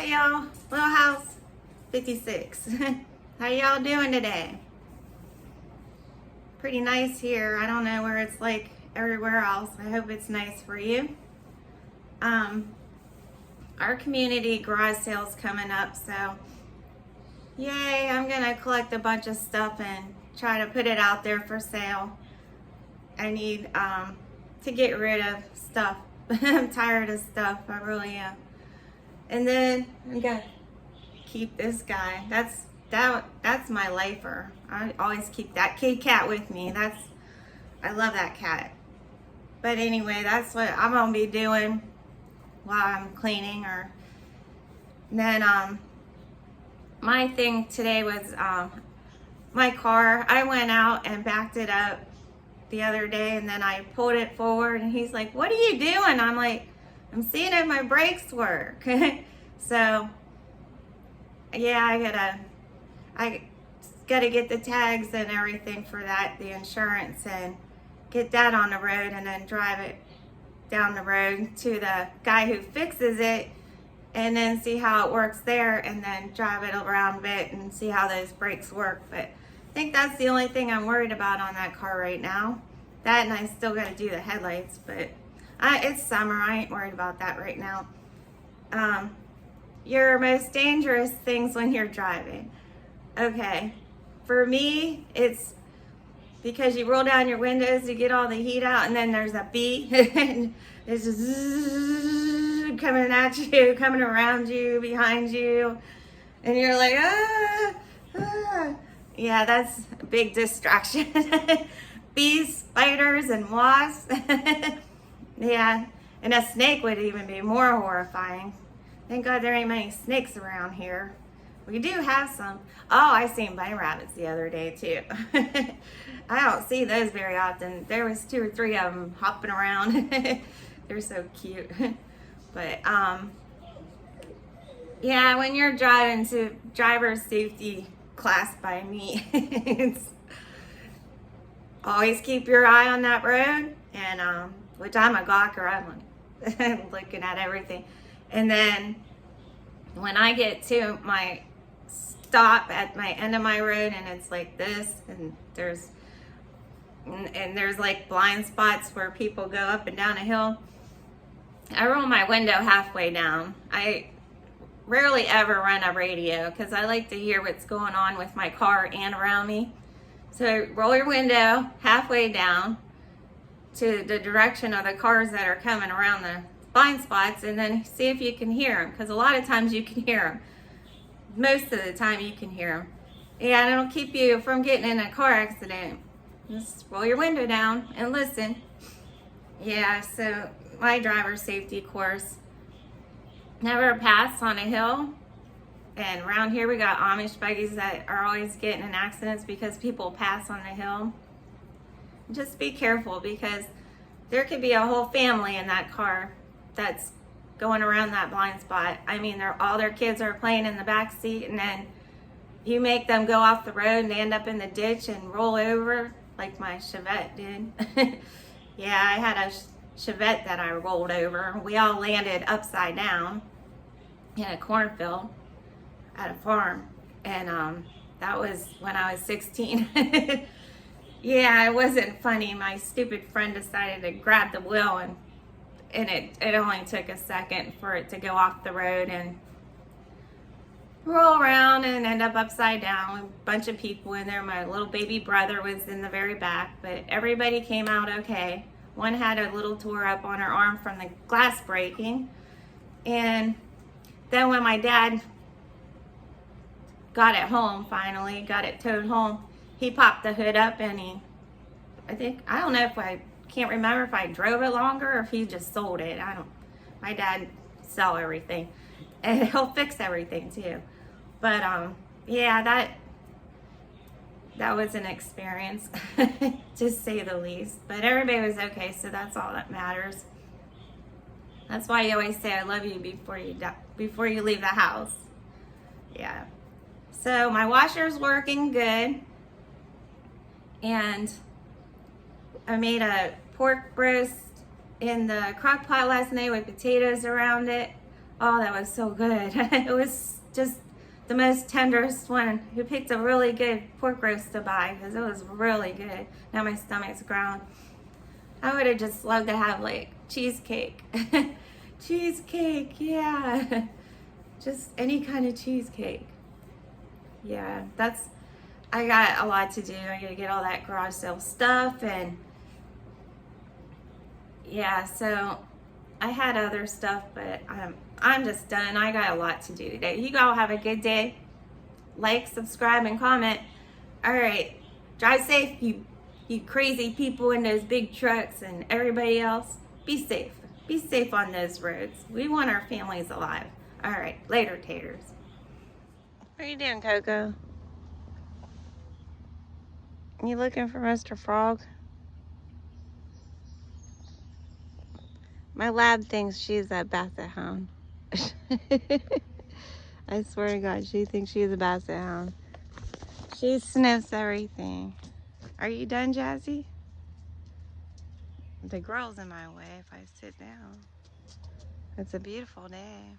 Hi y'all, Little House 56. How y'all doing today? Pretty nice here. I don't know where it's like everywhere else. I hope it's nice for you. Our community garage sale's coming up, so yay, I'm gonna collect a bunch of stuff and try to put it out there for sale. I need to get rid of stuff. I'm tired of stuff, I really am. And then I'm gonna keep this guy. That's my lifer. I always keep that kitty cat with me. I love that cat. But anyway, that's what I'm gonna be doing while I'm cleaning. Then my thing today was my car. I went out and backed it up the other day, and then I pulled it forward, and he's like, "What are you doing?" I'm like, "I'm seeing if my brakes work." So yeah, I gotta get the tags and everything for that, the insurance, and get that on the road, and then drive it down the road to the guy who fixes it, and then see how it works there, and then drive it around a bit and see how those brakes work. But I think that's the only thing I'm worried about on that car right now. That, and I still gotta do the headlights, but it's summer, I ain't worried about that right now. Your most dangerous things when you're driving. Okay, for me, it's because you roll down your windows to get all the heat out, and then there's a bee, and it's just coming at you, coming around you, behind you, and you're like, ah. Yeah, that's a big distraction. Bees, spiders, and wasps. Yeah, and a snake would even be more horrifying. Thank God there ain't many snakes around here. We do have some. Oh, I seen bunny rabbits the other day too. I don't see those very often. There was 2 or 3 of them hopping around. They're so cute. But yeah, when you're driving to driver's safety class by me, it's always keep your eye on that road. And which I'm a gawker. I'm looking at everything. And then when I get to my stop at my end of my road, and it's like this, and there's like blind spots where people go up and down a hill, I roll my window halfway down. I rarely ever run a radio because I like to hear what's going on with my car and around me. So roll your window halfway down to the direction of the cars that are coming around the blind spots, and then see if you can hear them, because a lot of times you can hear them. Most of the time you can hear them. Yeah, and it'll keep you from getting in a car accident. Just roll your window down and listen. Yeah, so my driver's safety course, never pass on a hill. And around here we got Amish buggies that are always getting in accidents because people pass on the hill. Just be careful, because there could be a whole family in that car that's going around that blind spot. I mean, all their kids are playing in the back seat, and then you make them go off the road and they end up in the ditch and roll over like my Chevette did. Yeah, I had a Chevette that I rolled over. We all landed upside down in a cornfield at a farm, and that was when I was 16. Yeah, it wasn't funny. My stupid friend decided to grab the wheel, and it only took a second for it to go off the road and roll around and end up upside down with a bunch of people in there. My little baby brother was in the very back, but everybody came out okay. One had a little tore up on her arm from the glass breaking. And then when my dad got it home, finally got it towed home, he popped the hood up, and I don't know if can't remember if I drove it longer or if he just sold it. My dad sell everything, and he'll fix everything too. But yeah, that was an experience, to say the least. But everybody was okay, so that's all that matters. That's why you always say I love you before you leave the house. Yeah. So my washer's working good. And I made a pork roast in the crock pot last night with potatoes around it. Oh, that was so good. It was just the most tenderest one. Who picked a really good pork roast to buy because it was really good. Now my stomach's growling. I would have just loved to have like cheesecake. Cheesecake, yeah. Just any kind of cheesecake. Yeah, I got a lot to do. I gotta get all that garage sale stuff, and yeah, so I had other stuff, but I'm just done. I got a lot to do today. You all have a good day. Like, subscribe, and comment. All right, drive safe, you crazy people in those big trucks and everybody else. Be safe. Be safe on those roads. We want our families alive. All right, later, taters. What are you doing, Coco? You looking for Mr. Frog? My lab thinks she's a basset hound. I swear to God, she thinks she's a basset hound. She sniffs everything. Are you done, Jazzy? The girl's in my way if I sit down. It's a beautiful day.